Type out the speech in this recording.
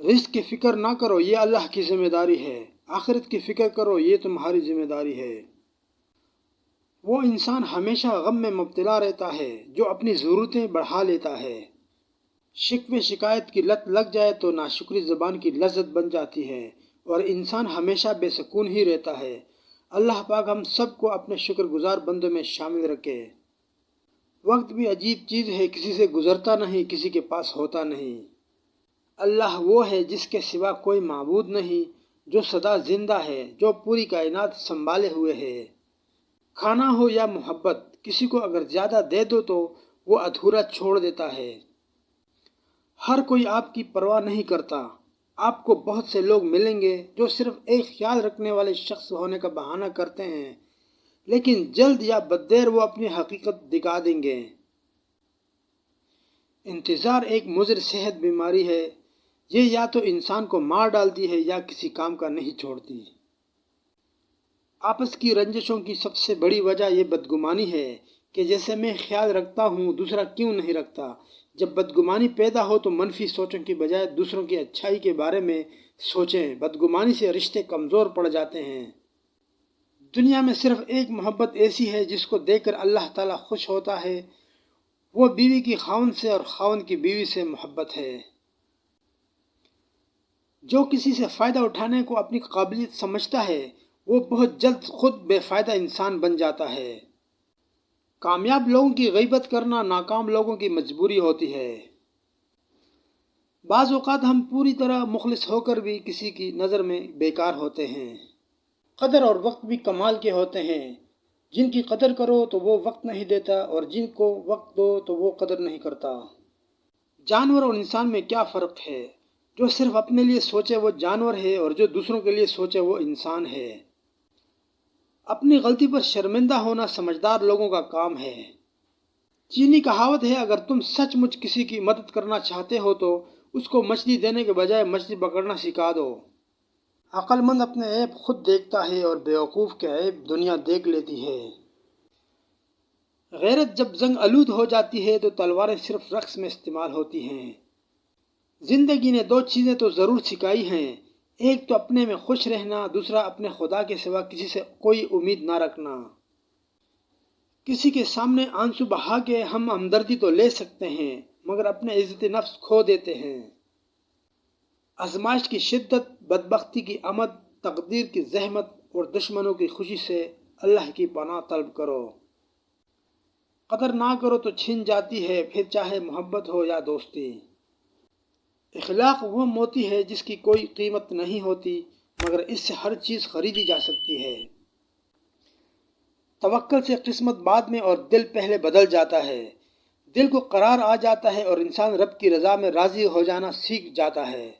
رزق کی فکر نہ کرو، یہ اللہ کی ذمہ داری ہے۔ آخرت کی فکر کرو، یہ تمہاری ذمہ داری ہے۔ وہ انسان ہمیشہ غم میں مبتلا رہتا ہے جو اپنی ضرورتیں بڑھا لیتا ہے۔ شکوے شکایت کی لت لگ جائے تو ناشکری زبان کی لذت بن جاتی ہے اور انسان ہمیشہ بے سکون ہی رہتا ہے۔ اللہ پاک ہم سب کو اپنے شکر گزار بندوں میں شامل رکھے۔ وقت بھی عجیب چیز ہے، کسی سے گزرتا نہیں، کسی کے پاس ہوتا نہیں۔ اللہ وہ ہے جس کے سوا کوئی معبود نہیں، جو سدا زندہ ہے، جو پوری کائنات سنبھالے ہوئے ہے۔ کھانا ہو یا محبت، کسی کو اگر زیادہ دے دو تو وہ ادھورا چھوڑ دیتا ہے۔ ہر کوئی آپ کی پرواہ نہیں کرتا۔ آپ کو بہت سے لوگ ملیں گے جو صرف ایک خیال رکھنے والے شخص ہونے کا بہانہ کرتے ہیں، لیکن جلد یا بددیر وہ اپنی حقیقت دکھا دیں گے۔ انتظار ایک مضر صحت بیماری ہے، یہ یا تو انسان کو مار ڈالتی ہے یا کسی کام کا نہیں چھوڑتی۔ آپس کی رنجشوں کی سب سے بڑی وجہ یہ بدگمانی ہے کہ جیسے میں خیال رکھتا ہوں دوسرا کیوں نہیں رکھتا۔ جب بدگمانی پیدا ہو تو منفی سوچوں کی بجائے دوسروں کی اچھائی کے بارے میں سوچیں۔ بدگمانی سے رشتے کمزور پڑ جاتے ہیں۔ دنیا میں صرف ایک محبت ایسی ہے جس کو دیکھ کر اللہ تعالیٰ خوش ہوتا ہے، وہ بیوی کی خاوند سے اور خاوند کی بیوی سے محبت ہے۔ جو کسی سے فائدہ اٹھانے کو اپنی قابلیت سمجھتا ہے وہ بہت جلد خود بے فائدہ انسان بن جاتا ہے۔ کامیاب لوگوں کی غیبت کرنا ناکام لوگوں کی مجبوری ہوتی ہے۔ بعض اوقات ہم پوری طرح مخلص ہو کر بھی کسی کی نظر میں بیکار ہوتے ہیں۔ قدر اور وقت بھی کمال کے ہوتے ہیں۔ جن کی قدر کرو تو وہ وقت نہیں دیتا اور جن کو وقت دو تو وہ قدر نہیں کرتا۔ جانور اور انسان میں کیا فرق ہے؟ جو صرف اپنے لیے سوچے وہ جانور ہے اور جو دوسروں کے لیے سوچے وہ انسان ہے۔ اپنی غلطی پر شرمندہ ہونا سمجھدار لوگوں کا کام ہے۔ چینی کہاوت ہے، اگر تم سچ مچ کسی کی مدد کرنا چاہتے ہو تو اس کو مچھلی دینے کے بجائے مچھلی پکڑنا سکھا دو۔ عقل مند اپنے عیب خود دیکھتا ہے اور بیوقوف کے عیب دنیا دیکھ لیتی ہے۔ غیرت جب زنگ آلود ہو جاتی ہے تو تلواریں صرف رقص میں استعمال ہوتی ہیں۔ زندگی نے دو چیزیں تو ضرور سکھائی ہیں، ایک تو اپنے میں خوش رہنا، دوسرا اپنے خدا کے سوا کسی سے کوئی امید نہ رکھنا۔ کسی کے سامنے آنسو بہا کے ہم ہمدردی تو لے سکتے ہیں مگر اپنے عزت نفس کھو دیتے ہیں۔ آزمائش کی شدت، بدبختی کی آمد، تقدیر کی زحمت اور دشمنوں کی خوشی سے اللہ کی پناہ طلب کرو۔ قدر نہ کرو تو چھن جاتی ہے، پھر چاہے محبت ہو یا دوستی۔ اخلاق وہ موتی ہے جس کی کوئی قیمت نہیں ہوتی مگر اس سے ہر چیز خریدی جا سکتی ہے۔ توکل سے قسمت بعد میں اور دل پہلے بدل جاتا ہے۔ دل کو قرار آ جاتا ہے اور انسان رب کی رضا میں راضی ہو جانا سیکھ جاتا ہے۔